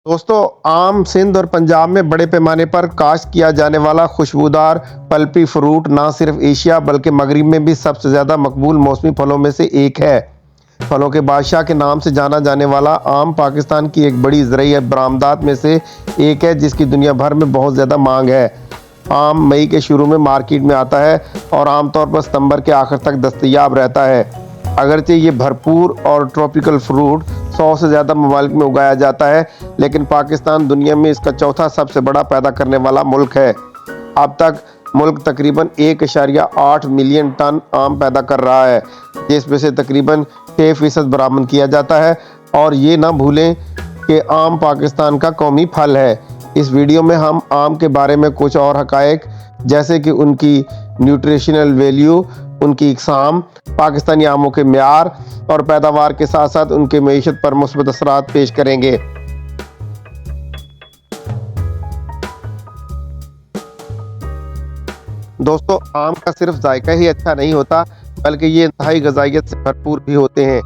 दोस्तों, आम सिंध और पंजाब में बड़े पैमाने पर काश्त किया जाने वाला खुशबूदार पल्पी फ्रूट ना सिर्फ एशिया बल्कि मगरिब में भी सबसे ज़्यादा मकबूल मौसमी फलों में से एक है। फलों के बादशाह के नाम से जाना जाने वाला आम पाकिस्तान की एक बड़ी ज़रूरी बरामदात में से एक है, जिसकी दुनिया भर में बहुत ज़्यादा मांग है। आम मई के शुरू में मार्केट में आता है और आमतौर पर सितंबर के आखिर तक दस्तयाब रहता है। अगरचे ये भरपूर और ट्रॉपिकल फ्रूट 100 से ज़्यादा ममालिक में उगाया जाता है, लेकिन पाकिस्तान दुनिया में इसका चौथा सबसे बड़ा पैदा करने वाला मुल्क है। अब तक मुल्क तकरीबन 1.8 मिलियन टन आम पैदा कर रहा है, जिसमें से तकरीबन 6% बरामद किया जाता है। और ये ना भूलें कि आम पाकिस्तान का कौमी फल है। इस वीडियो में हम आम के बारे में कुछ और हकायक, जैसे कि उनकी न्यूट्रिशनल वैल्यू, उनकी इकसाम, पाकिस्तानी आमों के म्यार और पैदावार के साथ साथ उनके मईशत पर मुस्बत असरात पेश करेंगे। दोस्तों, आम का सिर्फ जायका ही अच्छा नहीं होता, बल्कि ये इंतहाई गजाइत से भरपूर भी होते हैं।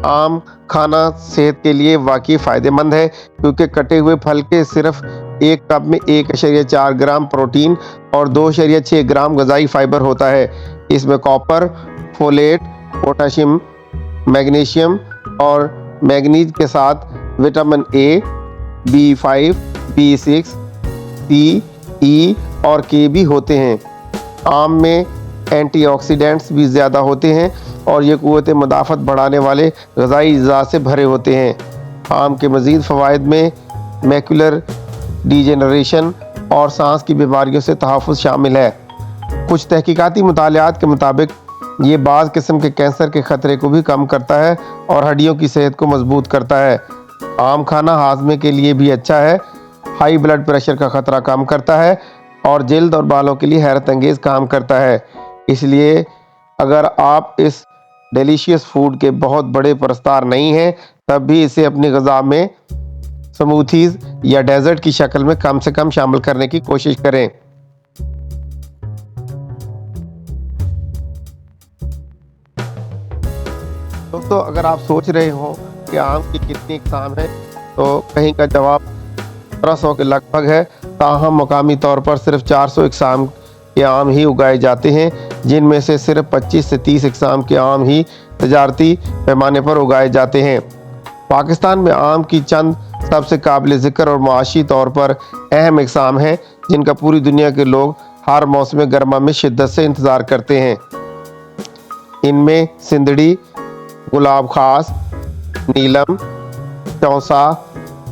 आम खाना सेहत के लिए वाकई फ़ायदेमंद है, क्योंकि कटे हुए फल के सिर्फ एक कप में 1.4 ग्राम प्रोटीन और 2.6 ग्राम गजाई फाइबर होता है। इसमें कॉपर, फोलेट, पोटाशियम, मैग्नीशियम और मैंगनीज के साथ vitamin A, B5, B6, C, E और K भी होते हैं। आम में एंटीऑक्सीडेंट्स भी ज़्यादा होते हैं और ये क़ुव्वत मुदाफ़त बढ़ाने वाले ग़िज़ाई अज़्ज़ा से भरे होते हैं। आम के मज़ीद फ़वाइद में मैकुलर डिजेनरेशन और सांस की बीमारियों से तहफ़्फ़ुज़ शामिल है। कुछ तहकीकाती मुतालियात के मुताबिक ये बाज़ किस्म के कैंसर के ख़तरे को भी कम करता है और हड्डियों की सेहत को मजबूत करता है। आम खाना हाजमे के लिए भी अच्छा है, हाई ब्लड प्रेशर का ख़तरा कम करता है और जल्द और बालों के लिए हैरत अंगेज़ काम करता है। इसलिए अगर आप इस डिलीशियस फूड के बहुत बड़े परस्तार नहीं हैं, तब भी इसे अपनी ग़िज़ा में स्मूथीज़ या डेज़र्ट की शक्ल में कम से कम शामिल करने की कोशिश करें। दोस्तों, अगर आप सोच रहे हो कि आम की कितनी इकसाम है, तो कहीं का जवाब 1500 के लगभग है। ताहम मकामी तौर पर सिर्फ 400 इकसाम के आम ही उगाए जाते हैं, जिनमें से सिर्फ 25 से 30 इकसाम के आम ही तजारती पैमाने पर उगाए जाते हैं। पाकिस्तान में आम की चंद सबसे काबिल ज़िक्र और मुआशी तौर पर अहम इकसाम हैं, जिनका पूरी दुनिया के लोग हर मौसम गर्मा में शिद्दत से इंतज़ार करते हैं। इनमें सिंदड़ी, गुलाब खास, नीलम, चौसा,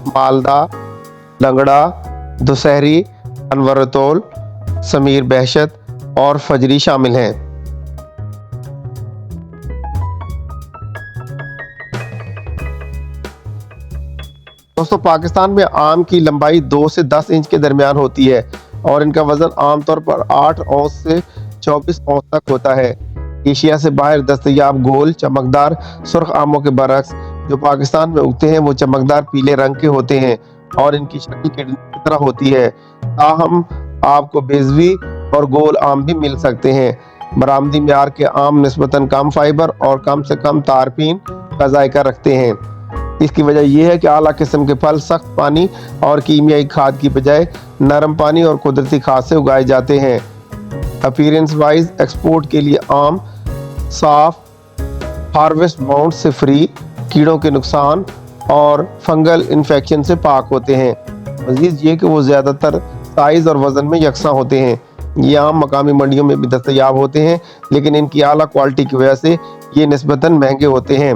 मालदा, लंगड़ा, दुसहरी, अनवरतोल, समीर बहशत और फजरी शामिल हैं। दोस्तों, पाकिस्तान में आम की लंबाई 2 से 10 इंच के दरमियान होती है और इनका वज़न आमतौर पर 8 औंस से 24 औंस तक होता है। एशिया से बाहर दस्तयाब गोल चमकदार सुर्ख आमों के बरक्स जो पाकिस्तान में उगते हैं, वो चमकदार पीले रंग के होते हैं और इनकी शक्ल की तरह होती है। ताहम आपको बेज़वी और गोल आम भी मिल सकते हैं। बरामदी म्यार के आम निस्बतन कम फाइबर और कम से कम तारपीन का जायका रखते हैं। इसकी वजह यह है कि आला किस्म के फल सख्त पानी और कीमियाई खाद की बजाय नरम पानी और कुदरती खाद से उगाए जाते हैं। अपीयरेंस वाइज एक्सपोर्ट के लिए आम साफ, हार्वेस्ट बाउंड से फ्री, कीड़ों के नुकसान और फंगल इन्फेक्शन से पाक होते हैं। मज़ीद ये कि वो ज़्यादातर साइज़ और वज़न में यकसा होते हैं। ये आम मकामी मंडियों में भी दस्तयाब होते हैं, लेकिन इनकी आला क्वालिटी की वजह से ये निस्बतन महंगे होते हैं।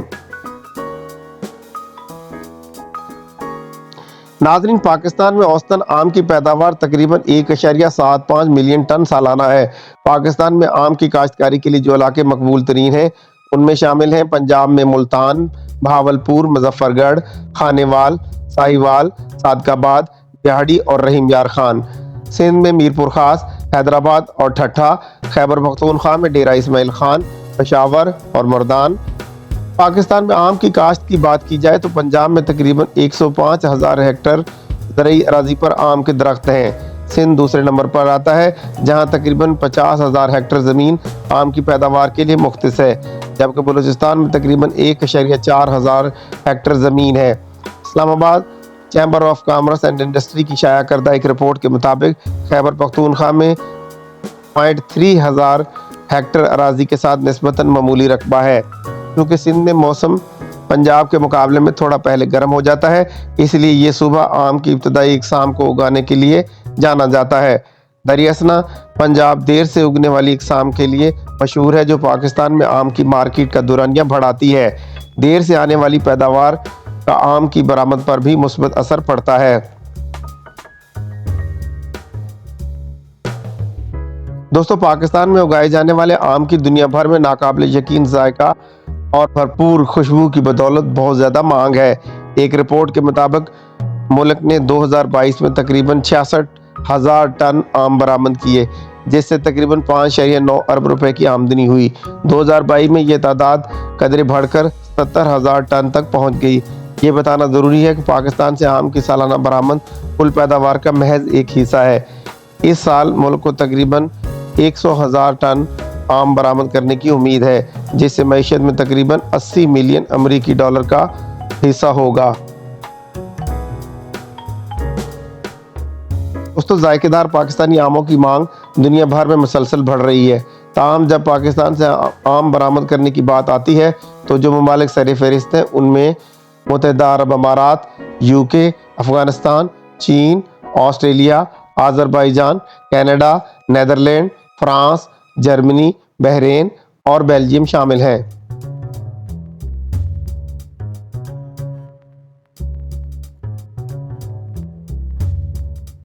नाज़रीन, पाकिस्तान में औसतन आम की पैदावार तकरीबन 1.75 मिलियन टन सालाना है। पाकिस्तान में आम की काश्तकारी के लिए जो इलाके मकबूल तरीन हैं, उनमें शामिल हैं पंजाब में मुल्तान, बहावलपुर, मुजफ्फरगढ़, खानेवाल, साहिवाल, सादकाबाद, बिहाड़ी और रहीम यार खान। सिंध में मीरपुर खास, हैदराबाद और ठट्ठा, खैबर पख्तूनख्वा में डेरा इस्माइल खान, पेशावर और मुर्दान। पाकिस्तान में आम की काश्त की बात की जाए तो पंजाब में तकरीबन 105,000 हेक्टेयर ज़रई अराजी पर आम के दरख्त हैं। सिंध दूसरे नंबर पर आता है, जहां तकरीबन 50,000 हेक्टेयर ज़मीन आम की पैदावार के लिए मुख्तस है, जबकि बलूचिस्तान में तकरीबन 1.4 हज़ार हेक्टेयर ज़मीन है। Islamabad chamber of commerce and industry की शाया करदा एक रिपोर्ट के मुताबिक खैबर पख्तूनख्वा में 0.3 हज़ार हेक्टर अराजी के साथ निस्बतन मामूली रकबा है। क्योंकि सिंध में मौसम पंजाब के मुकाबले में थोड़ा पहले गर्म हो जाता है, इसलिए ये सूबा आम की इब्तदाई इकसाम को उगाने के लिए जाना जाता है। दरियासना पंजाब देर से उगने वाली इकसाम के लिए मशहूर है, जो पाकिस्तान में आम की मार्केट का दुरानिया बढ़ाती है। देर से आने वाली पैदावार का आम की बरामद पर भी मुस्बत असर पड़ता है। दोस्तों, पाकिस्तान में उगाए जाने वाले आम की दुनिया भर में नाकाबिल यकीन जायका और भरपूर खुशबू की बदौलत बहुत ज़्यादा मांग है। एक रिपोर्ट के मुताबिक मुल्क ने 2022 में तकरीबन 66,000 टन आम बरामद किए, जिससे तकरीबन 5.9 अरब रुपए की आमदनी हुई। 2022 में यह तादाद कदरे बढ़कर 70,000 टन तक पहुंच गई। ये बताना ज़रूरी है कि पाकिस्तान से आम की सालाना बरामद कुल पैदावार का महज एक हिस्सा है। इस साल मुल्क को तकरीबन 100,000 टन आम बरामद करने की उम्मीद है, जिससे मईशत में तकरीबन 80 मिलियन अमरीकी डॉलर का हिस्सा होगा। दोस्तों, जायकेदार पाकिस्तानी आमों की मांग दुनिया भर में मुसलसल बढ़ रही है। ताहम जब पाकिस्तान से आम बरामद करने की बात आती है तो जो ममालिक सर फहरिस्त हैं उनमें मुत्तहिदा अरब अमारात, यूके, अफगानिस्तान, चीन, Australia, Azerbaijan, Canada, Netherland, France, Germany, Bahrain और बेल्जियम शामिल हैं।